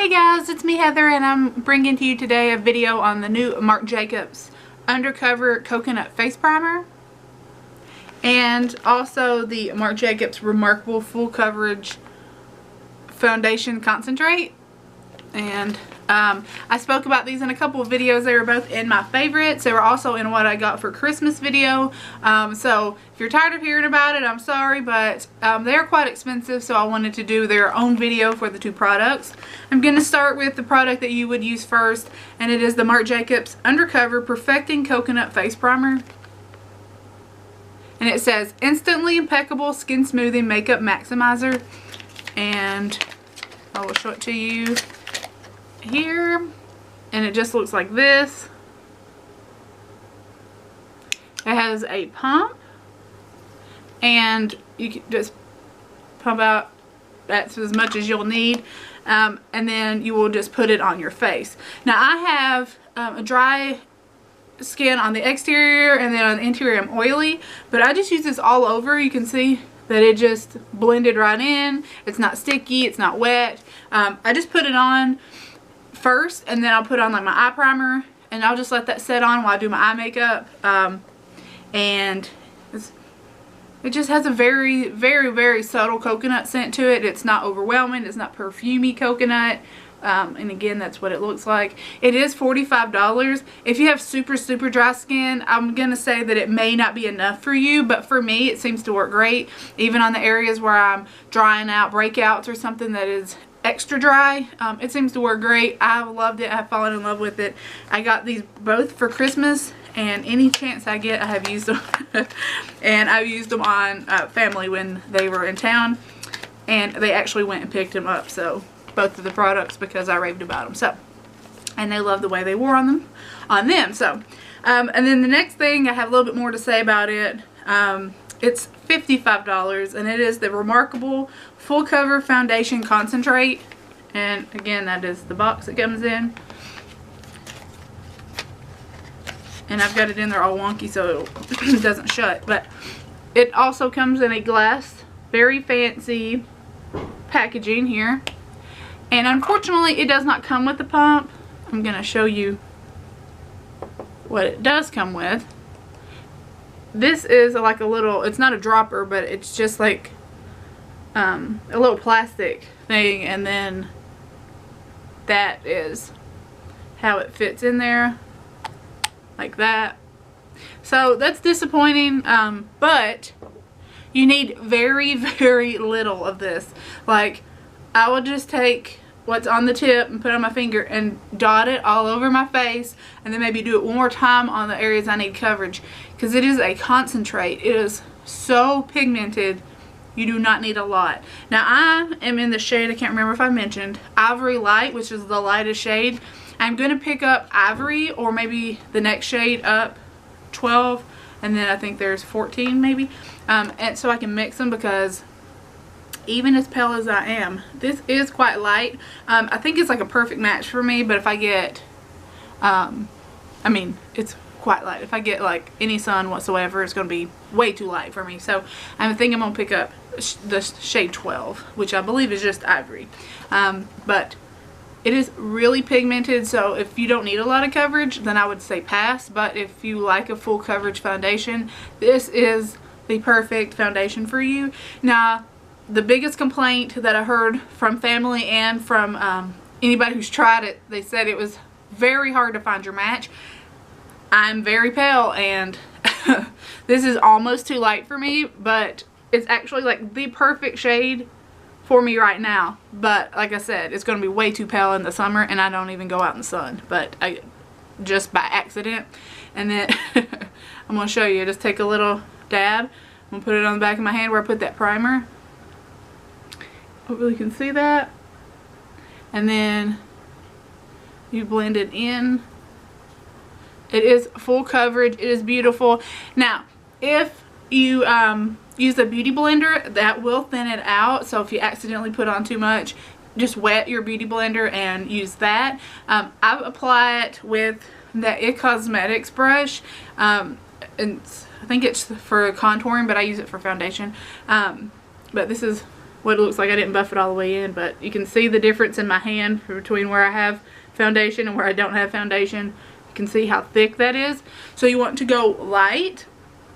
Hey guys, it's me Heather, and I'm bringing to you today a video on the new Marc Jacobs Undercover Coconut Face Primer and also the Marc Jacobs Remarcable Full Coverage Foundation Concentrate. And I spoke about these in a couple of videos. They were both in my favorites. They were also in what I got for Christmas video. So if you're tired of hearing about it, I'm sorry, but they're quite expensive, so I wanted to do their own video for the two products. I'm going to start with the product that you would use first, and it is the Marc Jacobs Undercover Perfecting Coconut Face Primer. And it says Instantly Impeccable Skin Smoothing Makeup Maximizer. And I will show it to you here, and it just looks like this. It has a pump, and you can just pump out, that's as much as you'll need, and then you will just put it on your face. Now I have a dry skin on the exterior, and then on the interior I'm oily, but I just use this all over. You can see that it just blended right in. It's not sticky, it's not wet. I just put it on first, and then I'll put on like my eye primer, and I'll just let that set on while I do my eye makeup. And it just has a very, very, very subtle coconut scent to it. It's not overwhelming. It's not perfumey coconut. And again, that's what it looks like. It is $45. If you have super, super dry skin, I'm going to say that it may not be enough for you, but for me, it seems to work great. Even on the areas where I'm drying out breakouts or something that is extra dry, it seems to work great. I've loved it. I've fallen in love with it. I got these both for Christmas, and any chance I get, I have used them. And I've used them on family when they were in town, and they actually went and picked them up. So both of the products, because I raved about them. So, and they loved the way they wore on them. So, and then the next thing, I have a little bit more to say about it. It's $55, and it is the Remarcable Full Cover Foundation Concentrate. And again, that is the box it comes in. And I've got it in there all wonky so it doesn't shut. But it also comes in a glass, very fancy packaging here. And unfortunately, it does not come with the pump. I'm going to show you what it does come with. This is like a little, it's not a dropper, but it's just like a little plastic thing, and then that is how it fits in there, like that. So that's disappointing, but you need very, very little of this. Like, I will just take what's on the tip and put it on my finger and dot it all over my face, and then maybe do it one more time on the areas I need coverage, because it is a concentrate. It is so pigmented, you do not need a lot. Now I am in the shade, I can't remember if I mentioned, Ivory Light, which is the lightest shade. I'm going to pick up Ivory, or maybe the next shade up, 12, and then I think there's 14 maybe, and so I can mix them, because even as pale as I am, this is quite light. I think it's like a perfect match for me, but if I get, I mean, it's quite light. If I get like any sun whatsoever, it's going to be way too light for me. So I think I'm going to pick up the shade 12, which I believe is just Ivory. But it is really pigmented, so if you don't need a lot of coverage, then I would say pass. But if you like a full coverage foundation, this is the perfect foundation for you. Now, the biggest complaint that I heard from family and from anybody who's tried it, they said it was very hard to find your match. I'm very pale, and this is almost too light for me, but it's actually like the perfect shade for me right now. But like I said, it's going to be way too pale in the summer, and I don't even go out in the sun, but I just by accident. And then I'm going to show you. Just take a little dab. I'm going to put it on the back of my hand where I put that primer. Hopefully you can see that. And then you blend it in. It is full coverage. It is beautiful. Now, if you use a beauty blender, that will thin it out. So if you accidentally put on too much, just wet your beauty blender and use that. I apply it with the It Cosmetics brush. And I think it's for contouring, but I use it for foundation. But this is what it looks like. I didn't buff it all the way in, but you can see the difference in my hand between where I have foundation and where I don't have foundation. You can see how thick that is. So you want to go light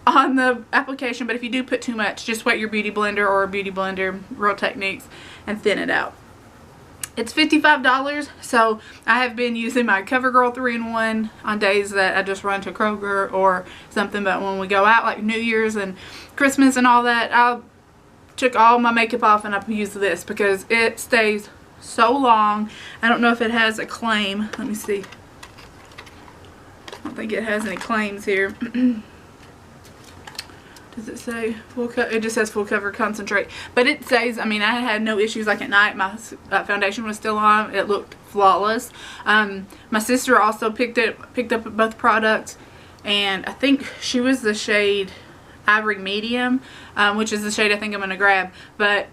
on the application, but if you do put too much, just wet your beauty blender or a beauty blender, Real Techniques, and thin it out. It's $55, so I have been using my CoverGirl 3-in-1 on days that I just run to Kroger or something, but when we go out like New Year's and Christmas and all that, I took all my makeup off and I use this because it stays so long. I don't know if it has a claim. Let me see. I don't think it has any claims here. Does it say full cover? It just says full cover concentrate. But it says, I mean, I had no issues. Like at night, my foundation was still on. It looked flawless. My sister also picked up both products. And I think she was the shade Ivory Medium, which is the shade I think I'm going to grab. But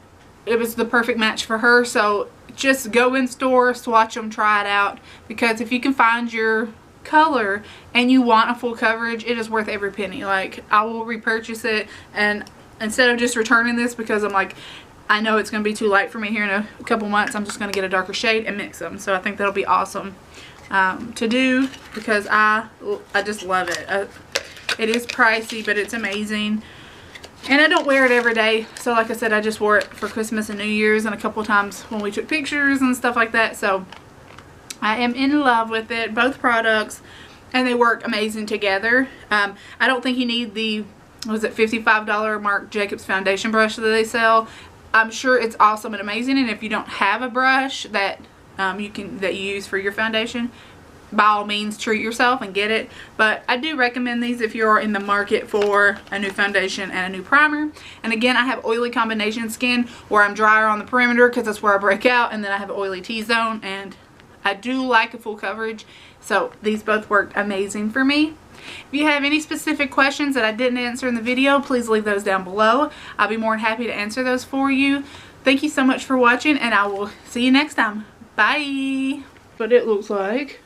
it was the perfect match for her. So just go in store, swatch them, try it out. Because if you can find your color and you want a full coverage, it is worth every penny. Like, I will repurchase it, and instead of just returning this because I'm like, I know it's going to be too light for me here in a couple months, I'm just going to get a darker shade and mix them. So I think that'll be awesome to do because I just love it. It is pricey, but it's amazing. And I don't wear it every day. So like I said, I just wore it for Christmas and New Year's and a couple times when we took pictures and stuff like that. So I am in love with it, both products, and they work amazing together. I don't think you need the, was it $55 Marc Jacobs foundation brush that they sell. I'm sure it's awesome and amazing, and if you don't have a brush that you use for your foundation, by all means treat yourself and get it. But I do recommend these if you're in the market for a new foundation and a new primer. And again, I have oily combination skin where I'm drier on the perimeter because that's where I break out, and then I have oily T-zone, and I do like a full coverage, so these both worked amazing for me. If you have any specific questions that I didn't answer in the video, please leave those down below. I'll be more than happy to answer those for you. Thank you so much for watching, and I will see you next time. Bye! But it looks like